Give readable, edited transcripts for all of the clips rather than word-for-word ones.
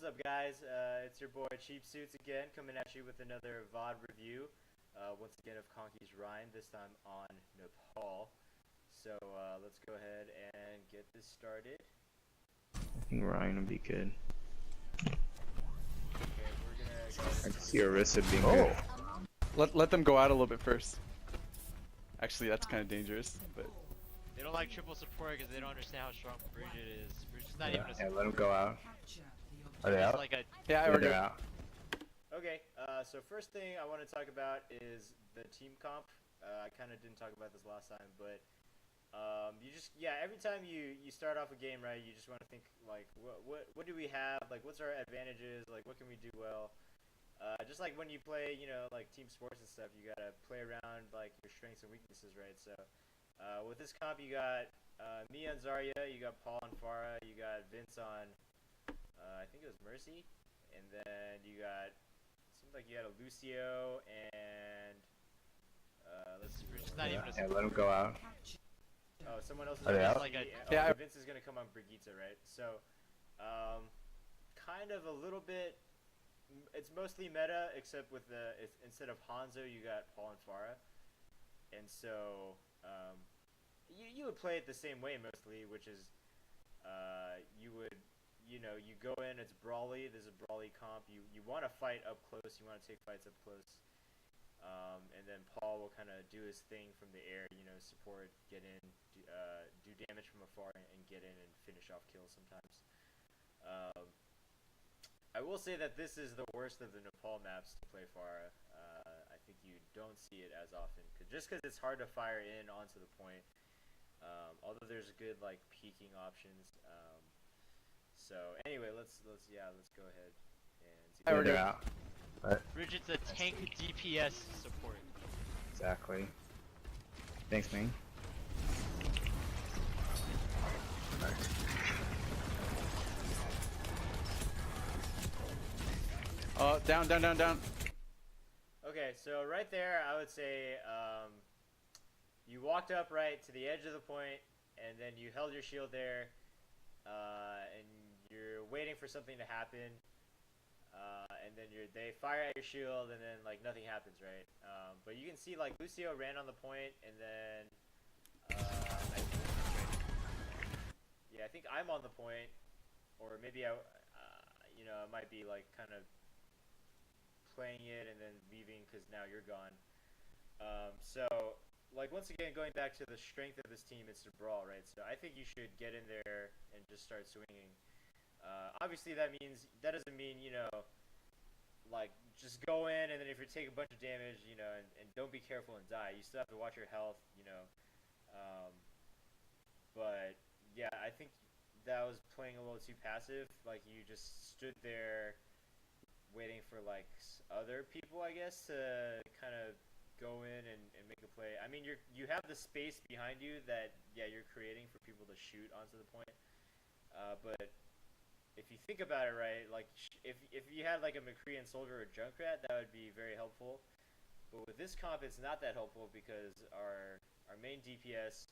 what's up, guys? It's your boy CheepSuits again, coming at you with another VOD review. Once again of Konky's Rhyme, this time on Nepal. So let's go ahead and get this started. I think Ryan would be good. Okay, we're gonna go. I can see Orisa being good. Let them go out a little bit first. Actually, that's kind of dangerous, but They don't like triple support because they don't understand how strong Bridget is. Bridget's not even a Yeah, support. let them go out. Are they It's out? like a yeah, Yeah, we're they're good. out. Okay, so first thing I want to talk about is the team comp. I kind of didn't talk about this last time, but every time you start off a game, right, you just want to think like, what do we have? Like, what's our advantages? Like, what can we do well? Just like when you play, like team sports and stuff, you gotta play around like your strengths and weaknesses, right? So, with this comp, you got me on Zarya, you got Paul on Pharah, you got Vince on, I think it was Mercy, and then you got, seems like you had a Lucio and Bridget's not even a Yeah, support. let them go out. oh, someone else is Are they on out? Like Yeah, Vince is gonna come on Brigitte, right? So, kind of a little bit. It's mostly meta, except with instead of Hanzo, you got Paul and Pharah, and so you would play it the same way mostly, which is you would you go in, it's brawly. There's a brawly comp. You want to fight up close. You want to take fights up close, and then Paul will kind of do his thing from the air. Support, get in, do damage from afar, and get in and finish off kills sometimes. I will say that this is the worst of the Nepal maps to play Pharah. I think you don't see it as often, just because it's hard to fire in onto the point. Although there's good like peeking options. So anyway, let's go ahead and see. we're They're good. out. Right. Bridget's a tank DPS support. Exactly. Thanks, man. Down. Okay, so right there, I would say you walked up right to the edge of the point, and then you held your shield there, and you're waiting for something to happen, and then they fire at your shield, and then like nothing happens, right? But you can see like Lucio ran on the point, and then I think I'm on the point, or maybe I might be like kind of playing it and then leaving because now you're gone. So, like, once again, going back to the strength of this team, it's to brawl, right? So I think you should get in there and just start swinging. Obviously, that doesn't mean, like, just go in and then if you take a bunch of damage, and don't be careful and die. You still have to watch your health, but, yeah, I think that was playing a little too passive. Like, you just stood there waiting for like other people, I guess, to kind of go in and make a play. I mean, you have the space behind you that you're creating for people to shoot onto the point. But if you think about it, right, like if you had like a McCree and Soldier or Junkrat, that would be very helpful. But with this comp, it's not that helpful because our main DPS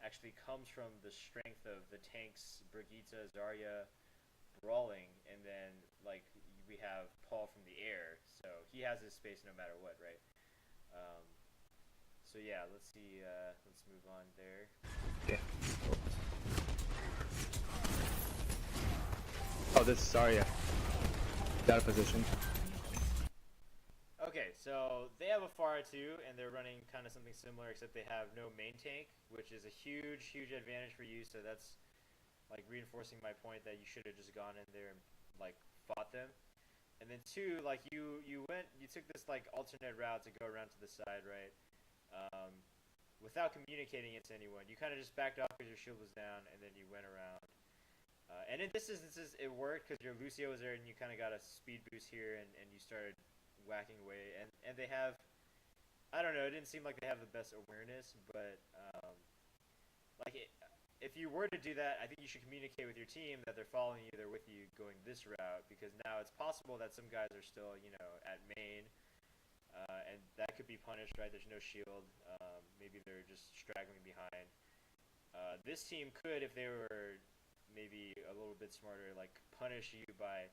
actually comes from the strength of the tanks, Brigitte, Zarya, brawling, and then like we have Paul from the air, so he has his space no matter what, right? So yeah, let's see. Let's move on there. Yeah. Oh, this is Zarya. Out of position. Okay, so they have a Pharah too, and they're running kind of something similar, except they have no main tank, which is a huge advantage for you. So that's like reinforcing my point that you should have just gone in there and like fought them. And then two, like you took this like alternate route to go around to the side, right? Without communicating it to anyone. You kind of just backed off because your shield was down, and then you went around. And in this instance, it worked because your Lucio was there, and you kind of got a speed boost here, and you started whacking away. And they have, I don't know, it didn't seem like they have the best awareness, but if you were to do that, I think you should communicate with your team that they're following you, they're with you going this route, because now it's possible that some guys are still, at main, and that could be punished, right? There's no shield. Maybe they're just straggling behind. This team could, if they were maybe a little bit smarter, like punish you by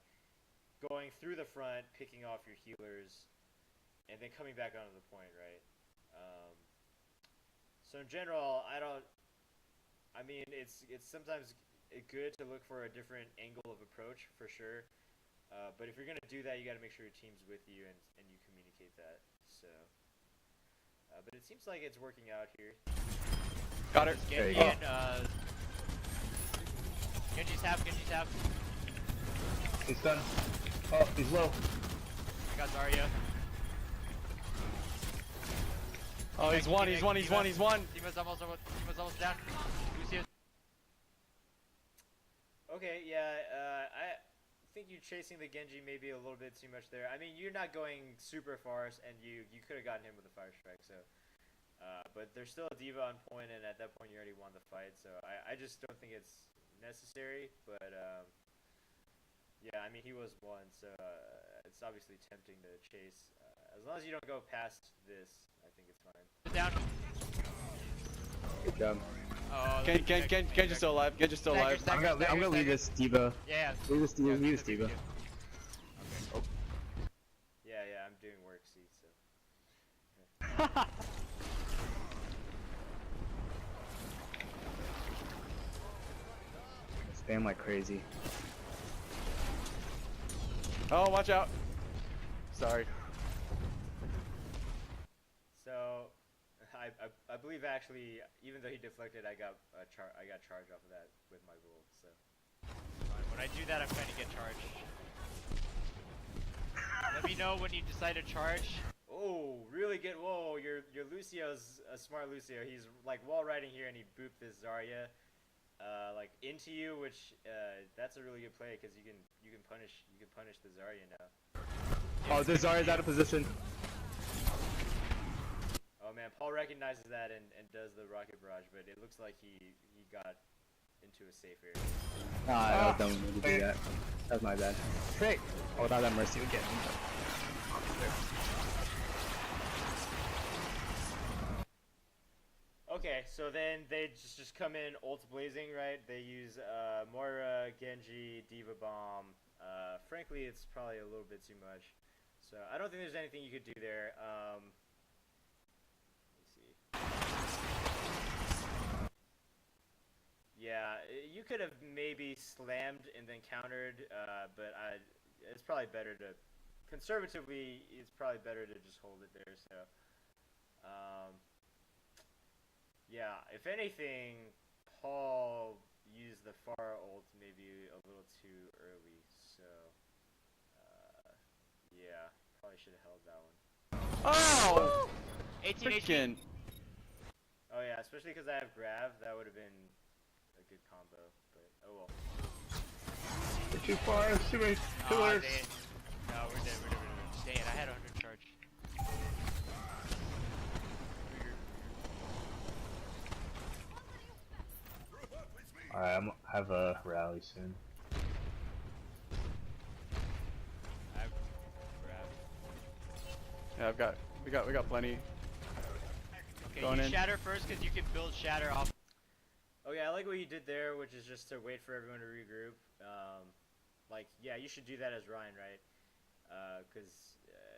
going through the front, picking off your healers, and then coming back onto the point, right? So in general, I mean, it's sometimes good to look for a different angle of approach for sure. But if you're gonna do that, you got to make sure your team's with you and you communicate that. So, but it seems like it's working out here. Got her. There you Genji go. and Genji's half. He's done. Oh, he's low. I got Zarya. Oh, he's one. He's one. Diva's almost down. Lucio. Okay, yeah, I think you're chasing the Genji maybe a little bit too much there. I mean, you're not going super far, and you could have gotten him with a fire strike. So, but there's still a Diva on point, and at that point you already won the fight. So I just don't think it's necessary. But yeah, I mean he was one, so it's obviously tempting to chase. As long as you don't go past this, I think it's fine. Down. Good job. Oh, Genji's still alive. Genji's still alive. I'm gonna leave this Diva. Yeah. Leave this Diva. Leave this Diva. Yeah, I'm doing work, see, so. Spam like crazy. Oh, watch out. Sorry. So, I believe actually, even though he deflected, I got charge off of that with my gold. So. When I do that, I'm trying to get charged. Let me know when you decide to charge. Oh, really good. Whoa, your Lucio's a smart Lucio. He's like wall riding here, and he booped this Zarya, like into you, which that's a really good play because you can punish the Zarya now. Oh, this Zarya's out of position. Oh man, Paul recognizes that and does the rocket barrage, but it looks like he got into a safe area. Nah, I don't need to do that. That's my bad. Great. Oh, without that mercy would get me. Okay, so then they just come in ult blazing, right? They use Moira, Genji, Diva Bomb. Frankly, it's probably a little bit too much. So I don't think there's anything you could do there. Let's see. Yeah, you could have maybe slammed and then countered, but it's probably better to, conservatively, it's probably better to just hold it there. So, yeah, if anything, Paul used the far ult maybe a little too early. So, yeah, probably should have held that one. Oh! 18. Freaking. Oh yeah, especially because I have grab, that would have been a good combo. But oh well. They're too far. Too many Oh, pillars. no, we're dead. Dang it, I had 100 charge. Alright, I'm have a rally soon. I have grab. Yeah, we got plenty. Okay, Going you in. shatter first because you can build shatter off. Oh yeah, I like what you did there, which is just to wait for everyone to regroup. Like, yeah, you should do that as Ryan, right? Because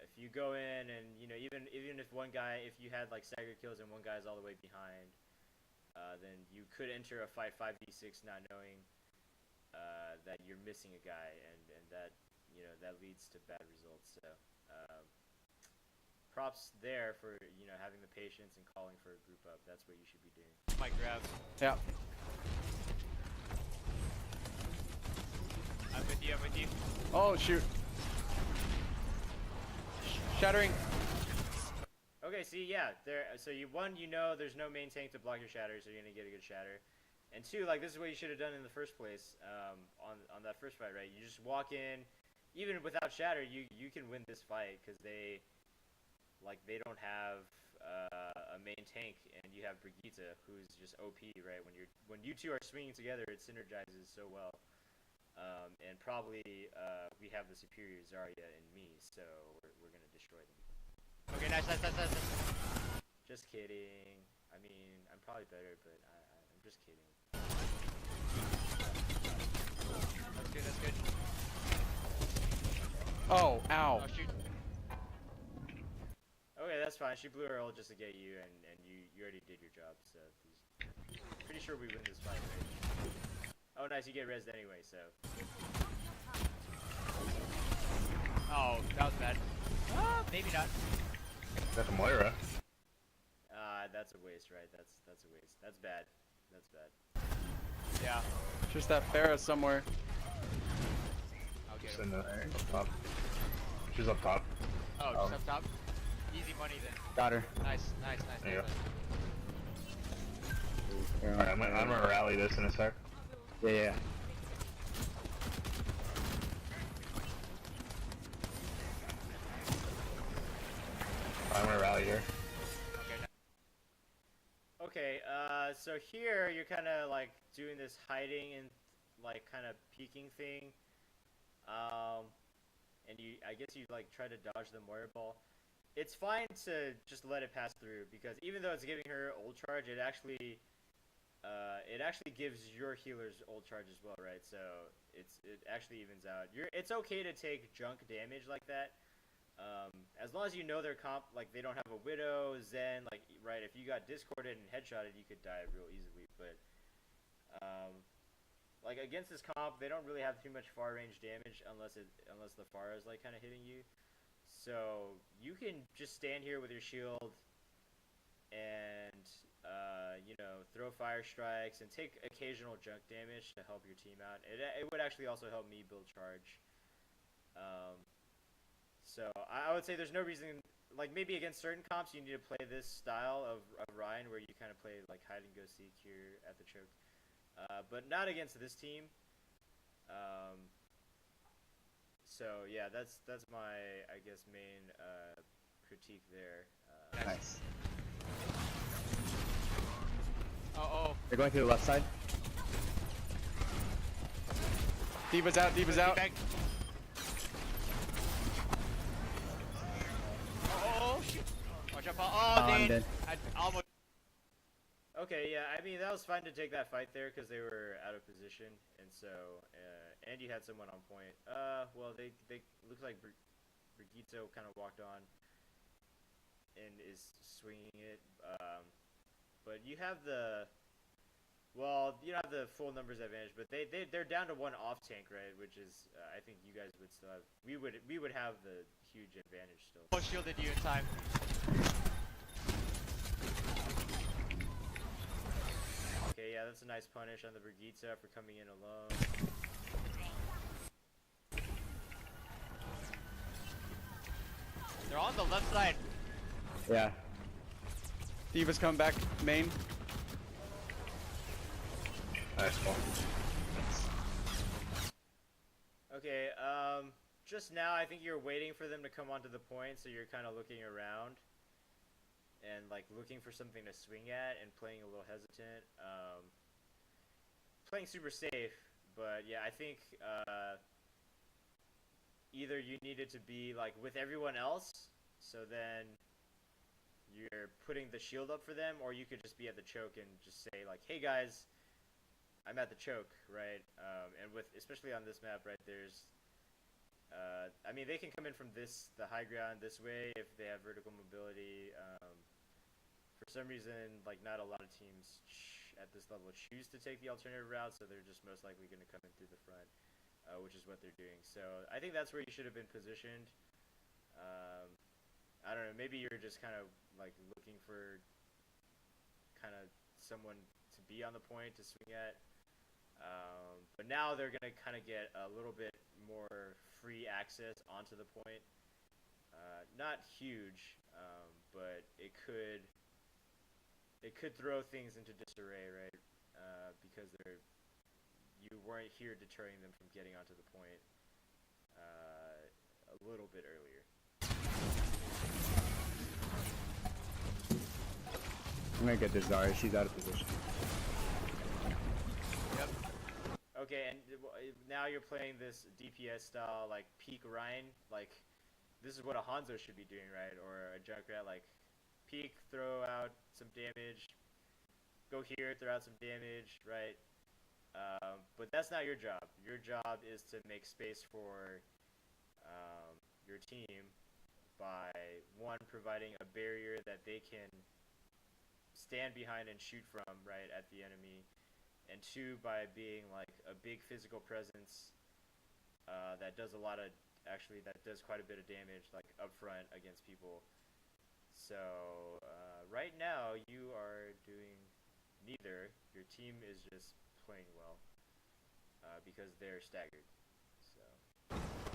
if you go in and, you know, even if one guy, if you had like stagger kills and one guy's all the way behind, then you could enter a fight 5v6 not knowing that you're missing a guy, and that, you know, that leads to bad results. So props there for, you know, having the patience and calling for a group up. That's what you should be doing. My grab. Yeah. I'm with you. Oh shoot. Shattering. Okay, see, yeah, there. So you know, there's no main tank to block your shatter, so you're gonna get a good shatter. And two, like, this is what you should have done in the first place, on that first fight, right? You just walk in, even without shatter, you can win this fight because they don't have a main tank, and you have Brigitte, who's just OP, right? When you two are swinging together, it synergizes so well. And probably we have the superior Zarya and me, so we're gonna destroy them. Okay, nice. Just kidding. I mean, I'm probably better, but I'm just kidding. That's good. Oh, ow. Oh shoot. Okay, that's fine. She blew her ult just to get you, and you already did your job. So pretty sure we win this fight, right? Oh, nice. You get rezzed anyway, so. Oh, that was bad. Maybe not. That's a Moira. That's a waste, right? That's a waste. That's bad. That's bad. Yeah. Just that Pharah somewhere. I'll get She's him. in the up top. She's up top. Oh, just up top. Easy money then. Got her. Nice. There you nice. Alright, I'm gonna rally this in a sec. Yeah. I'm gonna rally here. Okay, so here you're kind of like doing this hiding and like kind of peeking thing, and I guess you like try to dodge the Moira ball. It's fine to just let it pass through because even though it's giving her ult charge, it actually gives your healers ult charge as well, right? So it actually evens out. It's okay to take junk damage like that. As long as you know their comp, like they don't have a Widow, Zen, like, right, if you got discorded and headshotted, you could die real easily, but, like, against this comp, they don't really have too much far range damage unless the Pharah is, like, kind of hitting you, so you can just stand here with your shield and, you know, throw fire strikes and take occasional junk damage to help your team out. It would actually also help me build charge. So I would say there's no reason, like maybe against certain comps you need to play this style of Ryan where you kind of play like hide and go seek here at the choke, but not against this team. So yeah, that's my I guess main critique there. Nice. Oh. They're going to the left side. D.Va's out, D.Va's out. Back. Oh shoot. Watch out, Paul. Oh, I'm Dane. dead. I almost. Okay, yeah, I mean that was fine to take that fight there because they were out of position, and so and you had someone on point. Well they looks like Brigitte kind of walked on and is swinging it, but you have the. Well, you don't have the full numbers advantage, but they're down to one off tank, right? Which is, I think you guys would still have. We would have the huge advantage still. Almost shielded you in time. Okay, yeah, that's a nice punish on the Brigitte for coming in alone. They're on the left side. Yeah. D.Va's coming back, main. Nice ball. Okay, just now I think you're waiting for them to come onto the point, so you're kind of looking around and like looking for something to swing at and playing a little hesitant. Playing super safe, but yeah, I think either you needed to be like with everyone else, so then you're putting the shield up for them, or you could just be at the choke and just say like, hey guys, I'm at the choke, right? And with, especially on this map, right, there's, I mean, they can come in from the high ground this way if they have vertical mobility. For some reason, like, not a lot of teams at this level choose to take the alternative route, so they're just most likely going to come in through the front, which is what they're doing. So I think that's where you should have been positioned. I don't know, maybe you're just kind of, like, looking for kind of someone to be on the point to swing at. But now they're going to kind of get a little bit more free access onto the point. Not huge, but it could throw things into disarray, right? Because you weren't here deterring them from getting onto the point a little bit earlier. I'm gonna get this Zarya. She's out of position. Yep. Okay, and now you're playing this DPS style, like peak Ryan. Like, this is what a Hanzo should be doing, right? Or a Junkrat, like peek, throw out some damage, go here, throw out some damage, right? But that's not your job. Your job is to make space for your team by one, providing a barrier that they can stand behind and shoot from right at the enemy, and two, by being like a big physical presence that does a lot of that does quite a bit of damage like up front against people. So right now you are doing neither. Your team is just playing well because they're staggered. So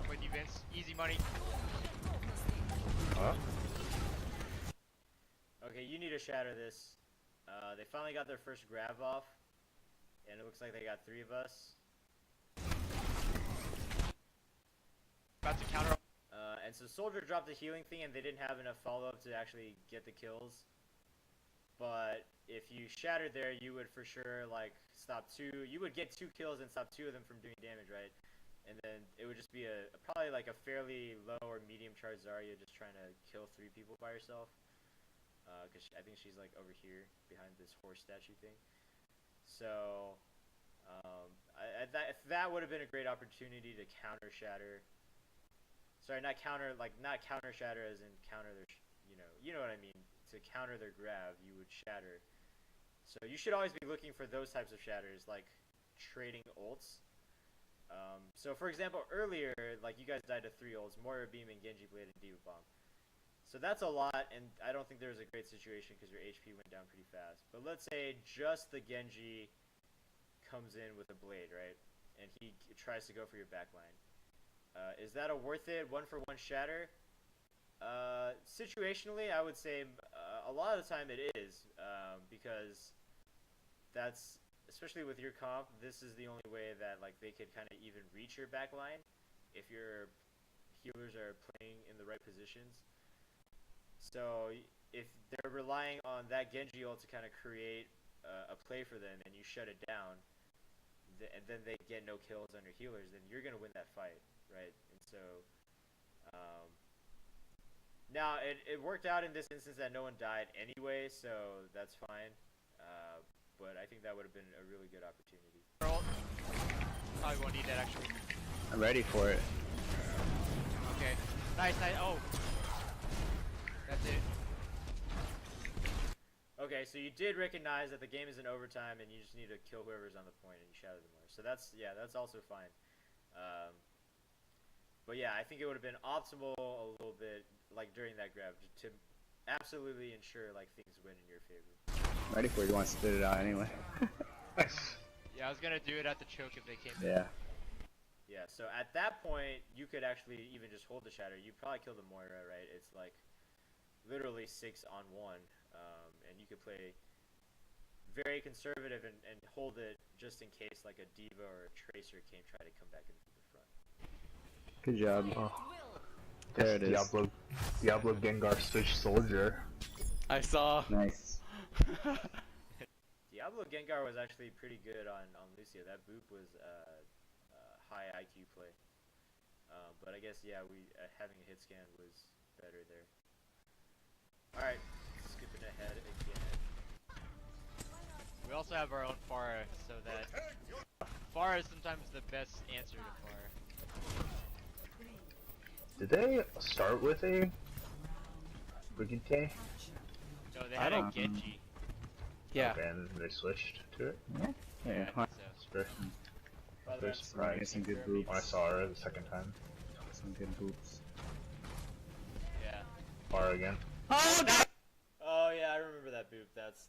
With you, Vince. Easy money. Huh? okay, you need to shatter this. They finally got their first grab off, and it looks like they got 3 of us. About to counter. And so Soldier dropped the healing thing, and they didn't have enough follow-up to actually get the kills. But if you shattered there, you would for sure like stop 2. You would get 2 kills and stop 2 of them from doing damage, right? And then it would just be probably like a fairly low or medium charge Zarya just trying to kill 3 people by herself. Because I think she's like over here behind this horse statue thing. So that would have been a great opportunity to counter shatter. Sorry, not counter shatter as in counter their, you know what I mean. To counter their grab, you would shatter. So you should always be looking for those types of shatters, like trading ults. So for example, earlier, like you guys died to 3 ults, Moira Beam and Genji Blade and Diva Bomb. So that's a lot, and I don't think there was a great situation because your HP went down pretty fast. But let's say just the Genji comes in with a blade, right? And he tries to go for your backline. Is that a worth it 1-for-1 shatter? Situationally, I would say a lot of the time it is, because that's, especially with your comp, this is the only way that like they could kind of even reach your backline if your healers are playing in the right positions. So if they're relying on that Genji ult to kind of create a play for them, and you shut it down, and then they get no kills on your healers, then you're gonna win that fight, right? And so now it worked out in this instance that no one died anyway, so that's fine. But I think that would have been a really good opportunity. Probably won't need that actually. I'm ready for it. Okay. Nice. Oh. That's it. Okay, so you did recognize that the game is in overtime, and you just need to kill whoever's on the point, and you shatter them more. So that's also fine. But yeah, I think it would have been optimal a little bit, like during that grab, to absolutely ensure like things win in your favor. Ready for it. You want to spit it out anyway. Nice. Yeah, I was gonna do it at the choke if they came in. Yeah. Yeah, so at that point, you could actually even just hold the shatter. You'd probably kill the Moira, right? It's like literally 6-on-1, and you could play very conservative and hold it just in case like a Diva or a Tracer came try to come back into the front. Good job. Oh. There it is. Diablo Gengar switch soldier. I saw. Nice. Diablo Gengar was actually pretty good on Lucia. That boop was high IQ play. But I guess, yeah, having a hit scan was better there. Alright, skipping ahead again. We also have our own Pharah, so that Pharah is sometimes the best answer to Pharah. Did they start with a Brigitte? No, they had a don't- Genji. Yeah. Okay, and they switched to it? Yeah. Yeah, Yeah. I think so. It's very, By the very way, surprised Get some good when I boots. saw her the second time. Some good boots. Yeah. Far again. oh yeah, I remember that boop. That's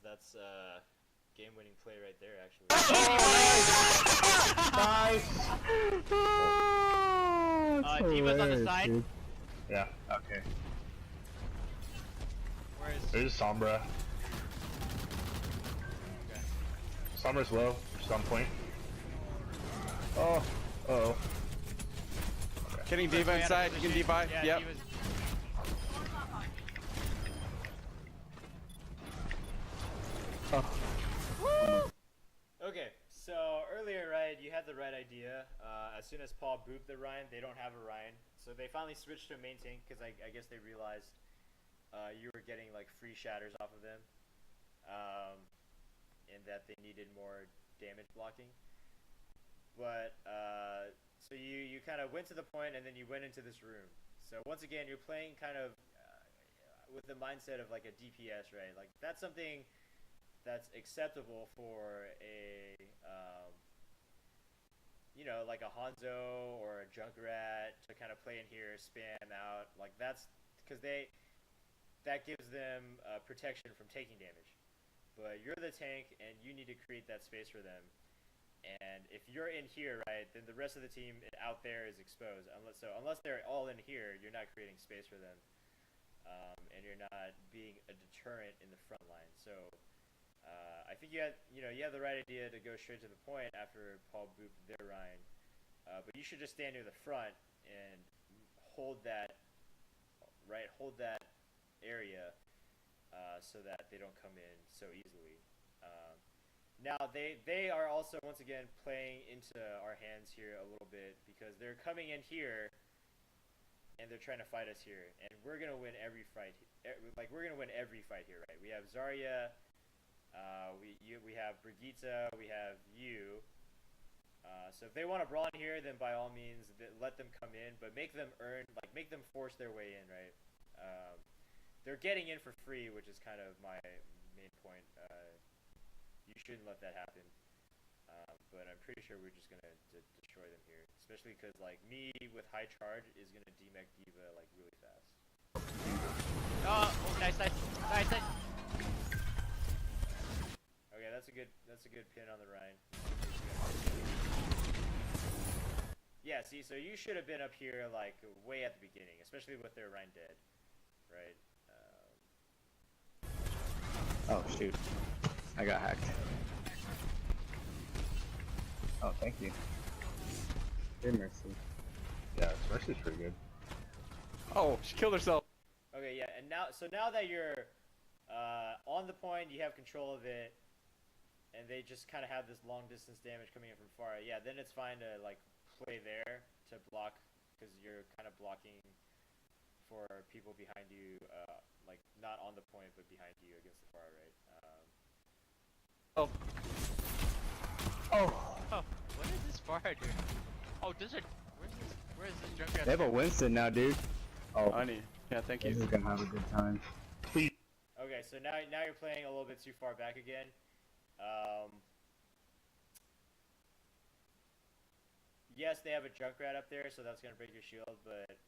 game-winning play right there, actually. Nice! Diva's on the side. Dude. Yeah, okay. Where is? There's Sombra. Okay. Sombra's low, she's on point. Oh, uh-oh. Getting Diva Diana inside. You can position. Diva. Yeah, Yep. Diva's. Okay, so earlier, right, you had the right idea. As soon as Paul booped the Ryan, they don't have a Ryan. So they finally switched to a main tank because I guess they realized you were getting like free shatters off of them. And that they needed more damage blocking. But, so you kind of went to the point and then you went into this room. So once again, you're playing kind of with the mindset of like a DPS, right? Like that's something that's acceptable for a like a Hanzo or a Junkrat to kind of play in here, spam out. Like that's because that gives them protection from taking damage. But you're the tank, and you need to create that space for them. And if you're in here, right, then the rest of the team out there is exposed. Unless they're all in here, you're not creating space for them, and you're not being a deterrent in the front line. So I think you have the right idea to go straight to the point after Paul booped their Rhine. But you should just stand near the front and hold that area so that they don't come in so easily. Now they are also once again playing into our hands here a little bit because they're coming in here and they're trying to fight us here, and we're gonna win every fight. We're gonna win every fight here, right? We have Zarya, we have Brigitte, we have you. So if they want to brawl in here, then by all means, let them come in, but make them force their way in, right? They're getting in for free, which is kind of my main point. You shouldn't let that happen. But I'm pretty sure we're just gonna destroy them here, especially because like me with high charge is gonna demech D.Va like really fast. Oh, nice. Okay, that's a good pin on the Rhine. Yeah, see, so you should have been up here like way at the beginning, especially with their Rhine dead, right? Oh shoot, I got hacked. Oh, thank you. Good mercy. Yeah, Mercy's pretty good. Oh, she killed herself. Okay, yeah, and now that you're on the point, you have control of it, and they just kind of have this long distance damage coming in from far. Yeah, then it's fine to like play there to block because you're kind of blocking for people behind you, like not on the point but behind you against the far right. Oh. Oh, what is this far doing? Oh, where's this Junkrat? They have a Winston now, dude. Oh, Honey. Yeah, thank this you. is gonna have a good time. Okay, so now you're playing a little bit too far back again. Yes, they have a Junkrat up there, so that's gonna break your shield, but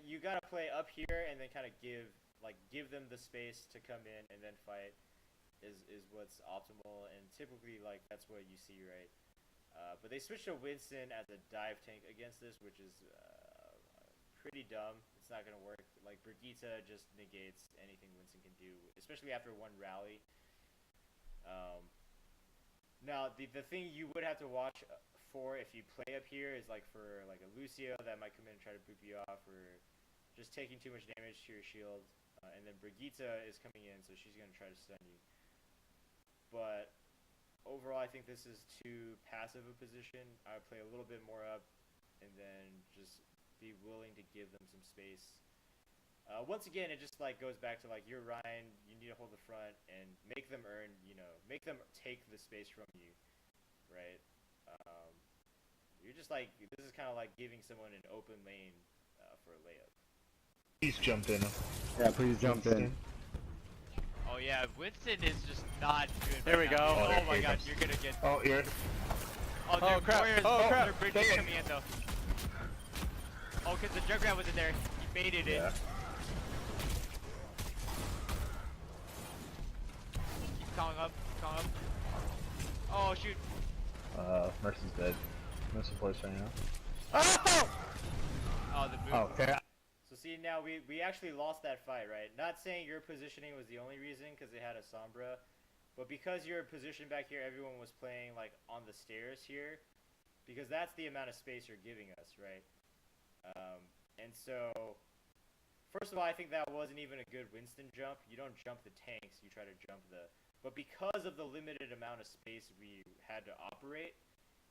you gotta play up here and then kind of give them the space to come in and then fight is what's optimal, and typically like that's what you see, right? But they switched to Winston as a dive tank against this, which is pretty dumb. It's not gonna work. Like Brigitte just negates anything Winston can do, especially after one rally. Now the thing you would have to watch for if you play up here is like for like a Lucio that might come in and try to boop you off, or just taking too much damage to your shield. And then Brigitte is coming in, so she's gonna try to stun you. But overall, I think this is too passive a position. I would play a little bit more up, and then just be willing to give them some space. Once again, it just like goes back to like you're Ryan. You need to hold the front and make them earn. Make them take the space from you, right? You're just like this is kind of like giving someone an open lane for a layup. Please jump in. Yeah, please jump in. Oh yeah, Winston is just not good. There right we now. go. Oh my god, you're gonna get. Oh, here. Oh, their crap. warriors. Oh, crap. Their bridge is coming in though. Oh, cause the Junkrat was in there. He baited it. Yeah. Keep calling up. Oh shoot. Mercy's dead. No supports right now. Oh! Oh, the boot. Oh, okay. So see, now we actually lost that fight, right? Not saying your positioning was the only reason because they had a Sombra, but because your position back here, everyone was playing like on the stairs here, because that's the amount of space you're giving us, right? And so, first of all, I think that wasn't even a good Winston jump. You don't jump the tanks, you try to jump the... But because of the limited amount of space we had to operate,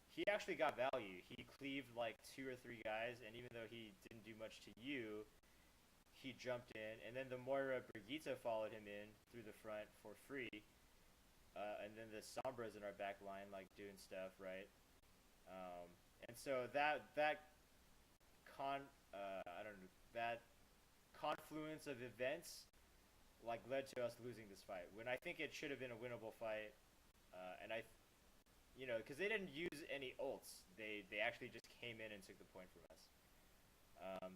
he actually got value. He cleaved like 2 or 3 guys, and even though he didn't do much to you, he jumped in, and then the Moira Brigitte followed him in through the front for free, and then the Sombras in our back line like doing stuff, right? And so that I don't know, that confluence of events like led to us losing this fight when I think it should have been a winnable fight. And you know, because they didn't use any ults, they actually just came in and took the point from us.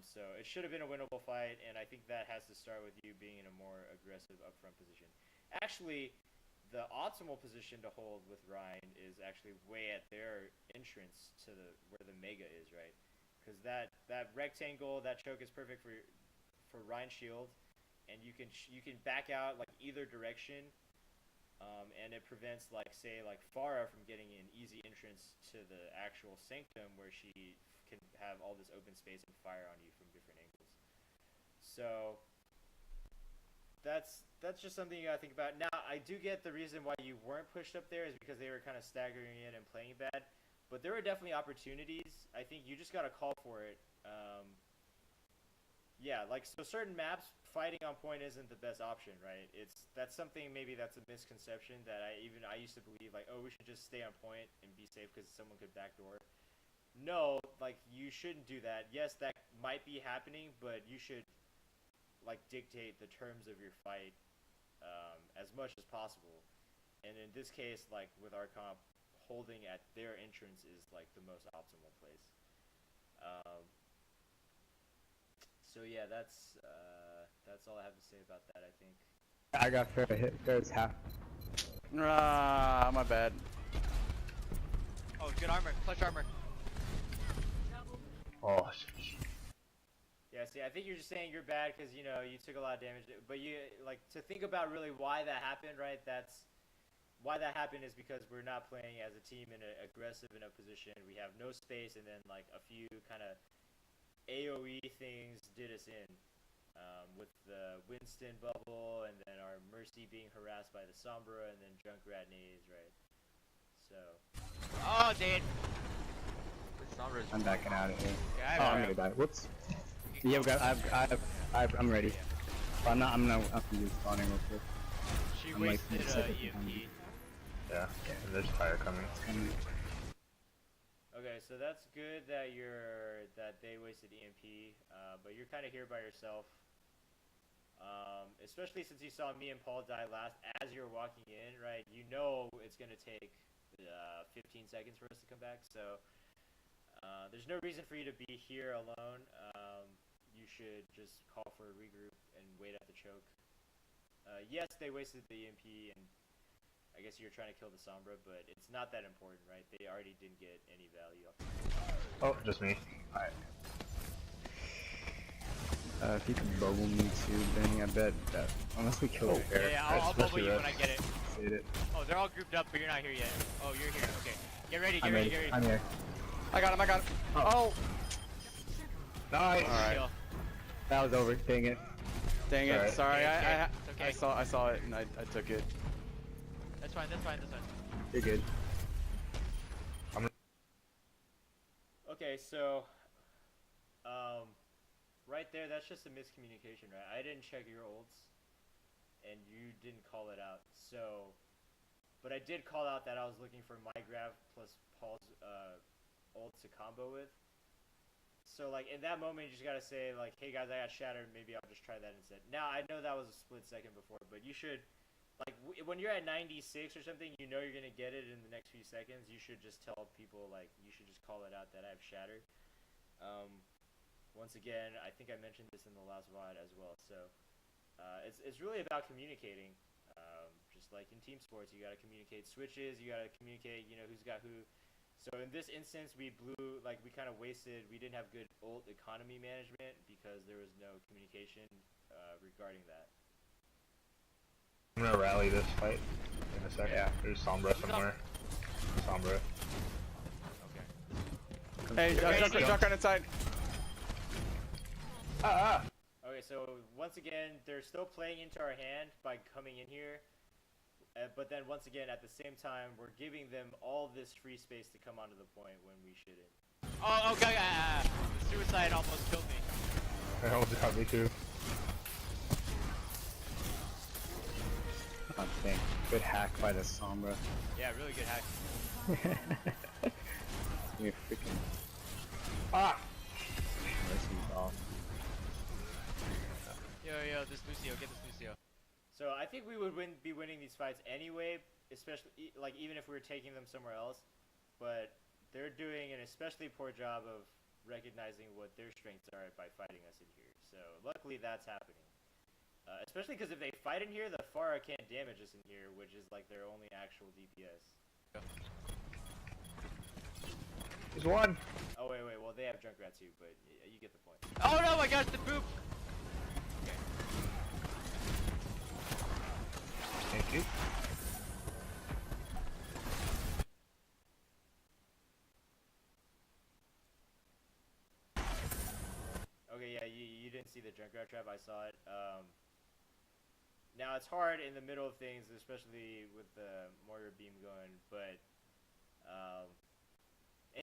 So it should have been a winnable fight, and I think that has to start with you being in a more aggressive upfront position. Actually, the optimal position to hold with Ryan is actually way at their entrance to where the Mega is, right? Because that rectangle, that choke is perfect for Ryan shield, and you can back out like either direction, and it prevents like say like Farah from getting an easy entrance to the actual sanctum where she can have all this open space and fire on you from different angles. So that's just something you gotta think about. Now I do get the reason why you weren't pushed up there is because they were kind of staggering in and playing bad, but there were definitely opportunities. I think you just gotta call for it. Yeah, like so certain maps fighting on point isn't the best option, right? That's something maybe that's a misconception that I used to believe like, oh, we should just stay on point and be safe because someone could backdoor. No, like you shouldn't do that. Yes, that might be happening, but you should like dictate the terms of your fight as much as possible. And in this case, like with our comp, holding at their entrance is like the most optimal place. So yeah, that's all I have to say about that. I think. I got fair hit. There's half. Ah, my bad. Oh, good armor. Clutch armor. Oh, Yeah, see, I think you're just saying you're bad because you know you took a lot of damage, but you like to think about really why that happened, right? That's why that happened is because we're not playing as a team in an aggressive enough position. We have no space, and then like a few kind of AOE things did us in with the Winston bubble, and then our Mercy being harassed by the Sombra, and then Junkrat nades, right? So. Oh, dude. I'm backing out of here. Yeah, Oh, I'm gonna die. Whoops. Yeah, I'm ready. But I'm gonna use spawning real quick. She I'm like wasted second EMP. yeah. And there's fire coming. Okay, so that's good that they wasted EMP, but you're kind of here by yourself. Especially since you saw me and Paul die last as you're walking in, right? You know it's gonna take 15 seconds for us to come back, so there's no reason for you to be here alone. You should just call for a regroup and wait at the choke. Yes, they wasted the EMP, and I guess you're trying to kill the Sombra, but it's not that important, right? They already didn't get any value off of it. Oh, just me. Alright. If you can bubble me too, Benny, I bet that unless we kill it, Yeah, I'll bubble you when I get it. Hit it. Oh, they're all grouped up, but you're not here yet. Oh, you're here. Okay. Get ready, I'm get ready, ready. get ready. I'm here. I got him. Oh, Nice. alright. Kill. That was over. Dang it. Dang it. Alright. Sorry, It's okay. I saw it and I took it. That's fine, that's fine, that's fine. You're good. Okay, so right there, that's just a miscommunication, right? I didn't check your ults, and you didn't call it out. So, but I did call out that I was looking for my grab plus Paul's ult to combo with. So like in that moment, you just gotta say like, "Hey guys, I got shattered. Maybe I'll just try that instead." Now I know that was a split second before, but you should, like, when you're at 96 or something, you know you're gonna get it in the next few seconds. You should just tell people like, you should just call it out that I have shattered. Once again, I think I mentioned this in the last VOD as well. So it's really about communicating. Just like in team sports, you gotta communicate switches. You gotta communicate, you know, who's got who. So in this instance, we kind of wasted. We didn't have good ult economy management because there was no communication regarding that. I'm gonna rally this fight in a second. Yeah. There's Sombra somewhere. Sombra. Okay. Hey, duck on inside. Okay, so once again, they're still playing into our hand by coming in here. But then once again, at the same time, we're giving them all this free space to come onto the point when we shouldn't. Oh, okay. The suicide almost killed me. It almost got me too. Oh, dang. Good hack by the Sombra. Yeah, really good hack. You're freaking. Ah! Oh. Yo, this Lucio, get this Lucio. So I think we would be winning these fights anyway, especially like even if we were taking them somewhere else. But they're doing an especially poor job of recognizing what their strengths are by fighting us in here. So luckily that's happening. Especially because if they fight in here, the Pharah can't damage us in here, which is like their only actual DPS. There's one. Oh wait, well they have Junkrat too, but you get the point. Oh no, my gosh, the poop! Thank you. Okay, yeah, you didn't see the Junkrat trap, I saw it. Now it's hard in the middle of things, especially with the mortar beam going, but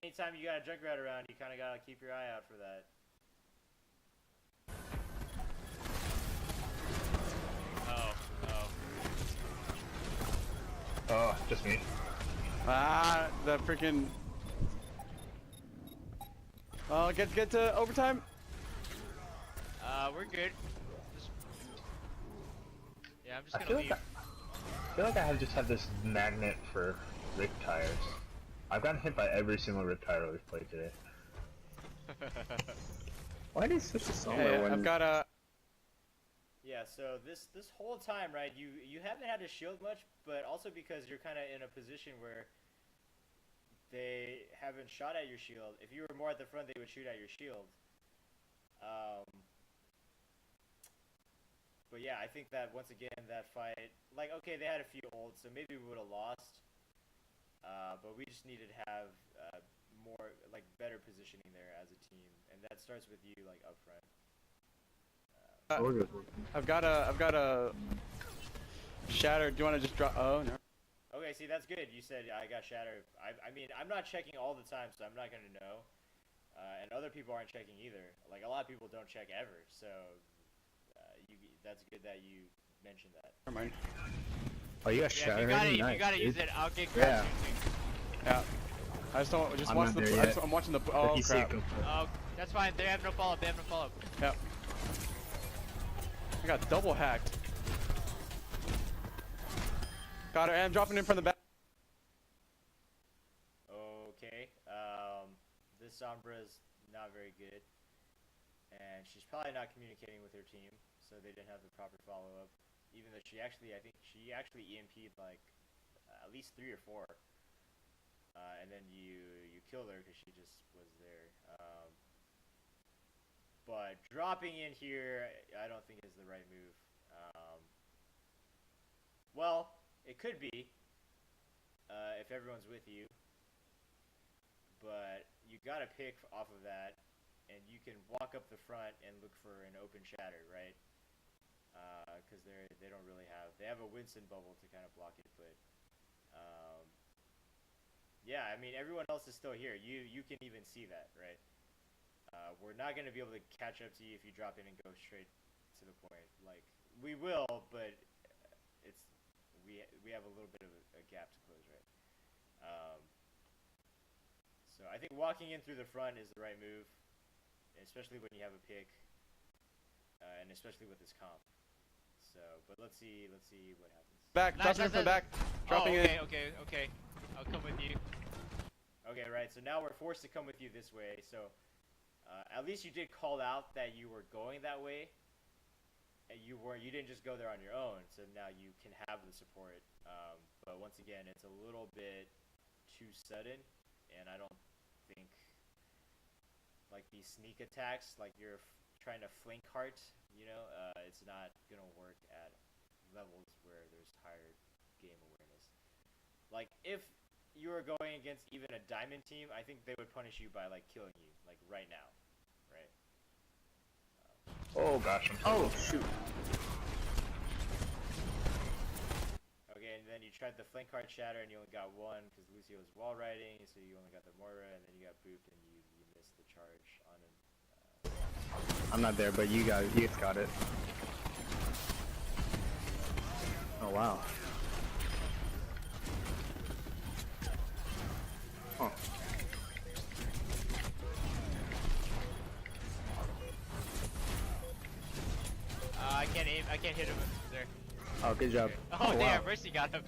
anytime you got a Junkrat around, you kind of gotta keep your eye out for that. Oh, just me. Ah, the freaking. Oh, get to overtime. We're good. Yeah, I'm just I gonna feel leave. like I feel like I just have this magnet for Rick tires. I've gotten hit by every single Rick tire we've played today. Why do you switch to solo Yeah, when... I've got a. Yeah, so this whole time, right, you haven't had to shield much, but also because you're kind of in a position where they haven't shot at your shield. If you were more at the front, they would shoot at your shield. But yeah, I think that once again, that fight, like, okay, they had a few ults, so maybe we would have lost. But we just needed to have more, like, better positioning there as a team, and that starts with you, like, up front. I've got a shatter. Do you want to just drop? Oh no. Okay, see, that's good. You said I got shatter. I mean, I'm not checking all the time, so I'm not gonna know. And other people aren't checking either. Like, a lot of people don't check ever, so that's good that you mentioned that. Never mind. Oh, you got Yeah, shot if you got it, already? if you Nice, gotta use dude. it, I'll get grabbed. Yeah. I just don't. Just I'm watch not the. there I just, yet. I'm watching the. If Oh you see it, crap. go for it. Oh, that's fine. They have no follow-up. They have no follow-up. Yep. I got double hacked. Got her. And I'm dropping in from the back. Okay. This Sombra's not very good, and she's probably not communicating with her team, so they didn't have the proper follow-up. Even though I think she actually EMP'd like at least 3 or 4, and then you killed her because she just was there. But dropping in here, I don't think is the right move. Well, it could be if everyone's with you, but you gotta pick off of that, and you can walk up the front and look for an open shatter, right? Because they don't really they have a Winston bubble to kind of block it, but yeah, I mean everyone else is still here. You can even see that, right? We're not gonna be able to catch up to you if you drop in and go straight to the point. Like, we will, but we have a little bit of a gap to close, right? So I think walking in through the front is the right move, especially when you have a pick, and especially with this comp. So, but let's see what happens. Back. Nice, Dropping in from the nice, back. Dropping in. Okay. I'll come with you. Okay, right. So now we're forced to come with you this way. So at least you did call out that you were going that way, and you didn't just go there on your own. So now you can have the support. But once again, it's a little bit too sudden, and I don't think like these sneak attacks, like you're trying to flank heart, it's not gonna work at levels where there's higher game awareness. Like, if you were going against even a diamond team, I think they would punish you by like killing you, like right now, right? Oh gosh, Oh, shoot. Okay, and then you tried the flank heart shatter and you only got 1 because Lucio was wall riding, so you only got the mortar, and then you got booped and you missed the charge on him. I'm not there, but you guys got it. Oh, wow. Huh. can't aim. I can't hit him there. Oh, good job. Oh, damn, wow. Mercy got him.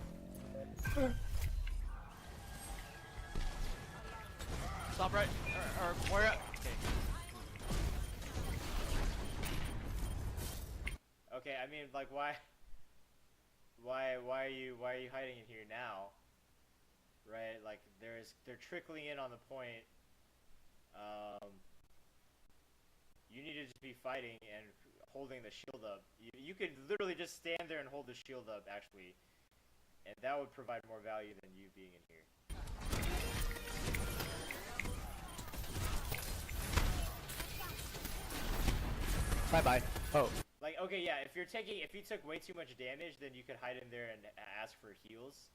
Stop right. Or Moira. Okay. Okay, I mean, like, why are you hiding in here now? Right, like, they're trickling in on the point. You need to just be fighting and holding the shield up. You could literally just stand there and hold the shield up, actually, and that would provide more value than you being in here. Bye bye. Oh. Like, okay, yeah, if you took way too much damage, then you could hide in there and ask for heals.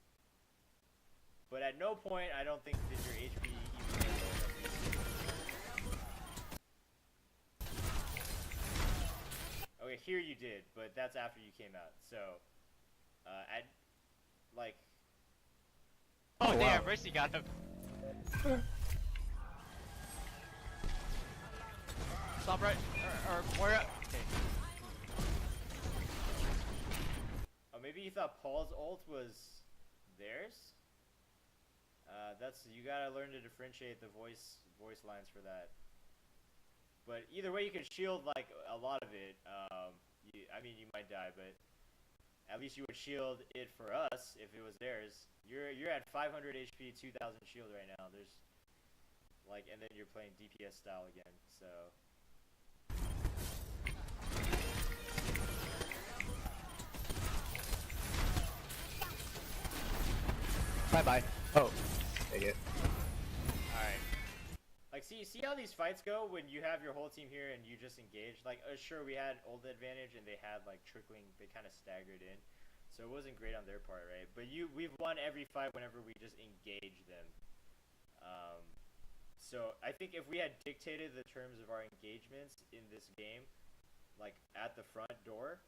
But at no point, I don't think that your HP even get low enough. Okay, here you did, but that's after you came out. So, Oh, damn, wow. Mercy got him. Stop right. Or Moira. Okay. Oh, maybe you thought Paul's ult was theirs? You gotta learn to differentiate the voice lines for that. But either way, you can shield like a lot of it. I mean, you might die, but at least you would shield it for us if it was theirs. You're at 500 HP, 2,000 shield right now. There's like, and then you're playing DPS style again. So. Bye bye. Oh. Take it. Alright. Like, see how these fights go when you have your whole team here and you just engage? Like, sure, we had ult advantage and they had, like, trickling, they kind of staggered in. So it wasn't great on their part, right? But we've won every fight whenever we just engage them. So I think if we had dictated the terms of our engagements in this game, like, at the front door,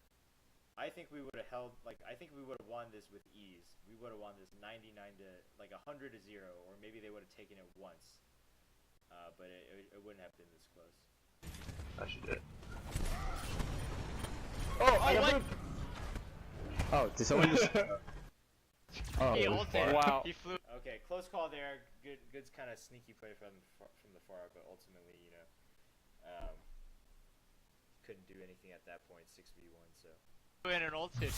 I think we would have I think we would have won this with ease. We would have won this 99 to, like, 100 to 0, or maybe they would have taken it once. But it wouldn't have been this close. I should do it. Oh, I what? got moved. Oh, did someone just... Oh, He it was ulted. far. Wow. He flew. Okay, close call there. Good's kind of sneaky play from the far, but ultimately, you know, couldn't do anything at that point. 6v1, so. In an ulted.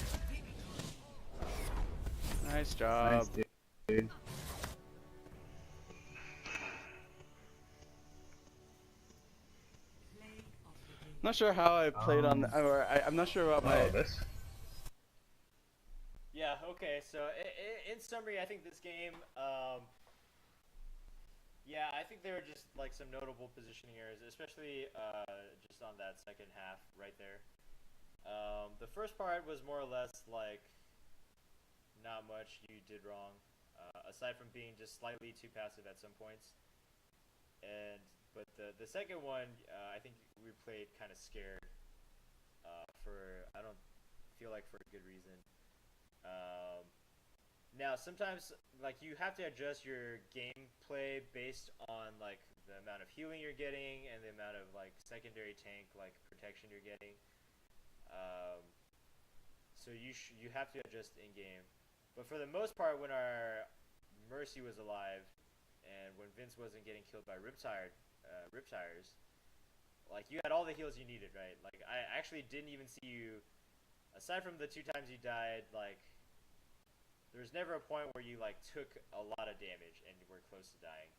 Nice job. Nice, dude. Not sure how I played on the, or I'm not sure about my. This? Yeah. Okay. So in summary, I think this game, yeah, I think there were just like some notable positioning errors, especially just on that second half right there. The first part was more or less like not much you did wrong, aside from being just slightly too passive at some points. But the second one, I think we played kind of scared I don't feel like for a good reason. Now sometimes like you have to adjust your gameplay based on like the amount of healing you're getting and the amount of like secondary tank like protection you're getting. So you have to adjust in game. But for the most part, when our Mercy was alive and when Vince wasn't getting killed by Riptires, like you had all the heals you needed, right? Like I actually didn't even see you, aside from the 2 times you died, like there was never a point where you like took a lot of damage and were close to dying.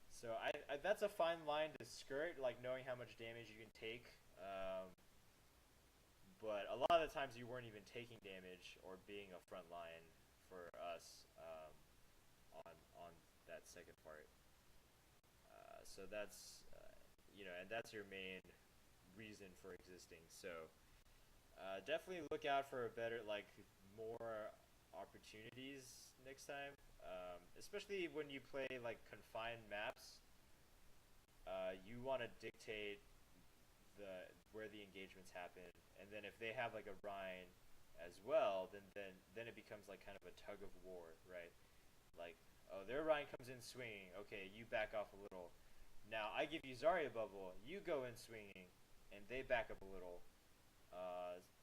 So that's a fine line to skirt, like knowing how much damage you can take. But a lot of the times you weren't even taking damage or being a front line for us on that second part. So that's you know, and that's your main reason for existing. So definitely look out for a better, like more opportunities next time, especially when you play like confined maps. You want to dictate where the engagements happen, and then if they have like a Rhine as well, then it becomes like kind of a tug of war, right? Like, oh, their Rhine comes in swinging, okay, you back off a little. Now I give you Zarya bubble, you go in swinging, and they back up a little.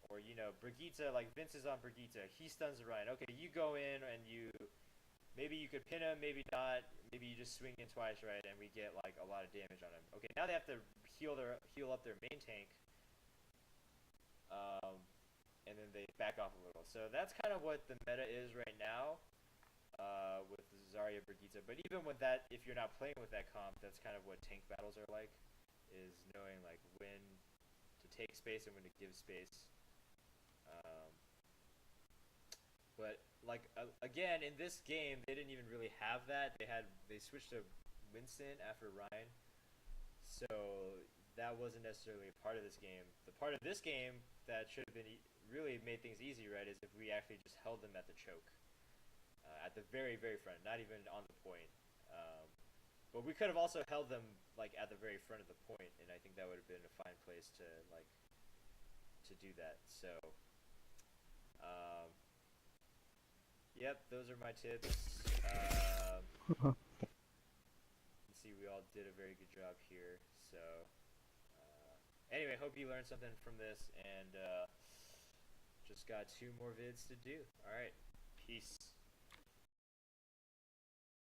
Or you know, Brigitte, like Vince is on Brigitte, he stuns Ryan. Okay, you go in and maybe you could pin him, maybe not. Maybe you just swing in twice, right, and we get like a lot of damage on him. Okay, now they have to heal up their main tank. And then they back off a little. So that's kind of what the meta is right now. With Zarya Brigitte. But even with that, if you're not playing with that comp, that's kind of what tank battles are like, is knowing like when to take space and when to give space. But like again, in this game, they didn't even really have that. They switched to Winston after Ryan, so that wasn't necessarily a part of this game. The part of this game that should have been really made things easy, right, is if we actually just held them at the choke. At the very, very front, not even on the point. But we could have also held them like at the very front of the point, and I think that would have been a fine place to do that. So, yep, those are my tips. You see, we all did a very good job here. So, anyway, hope you learned something from this, and just got 2 more vids to do. All right, peace.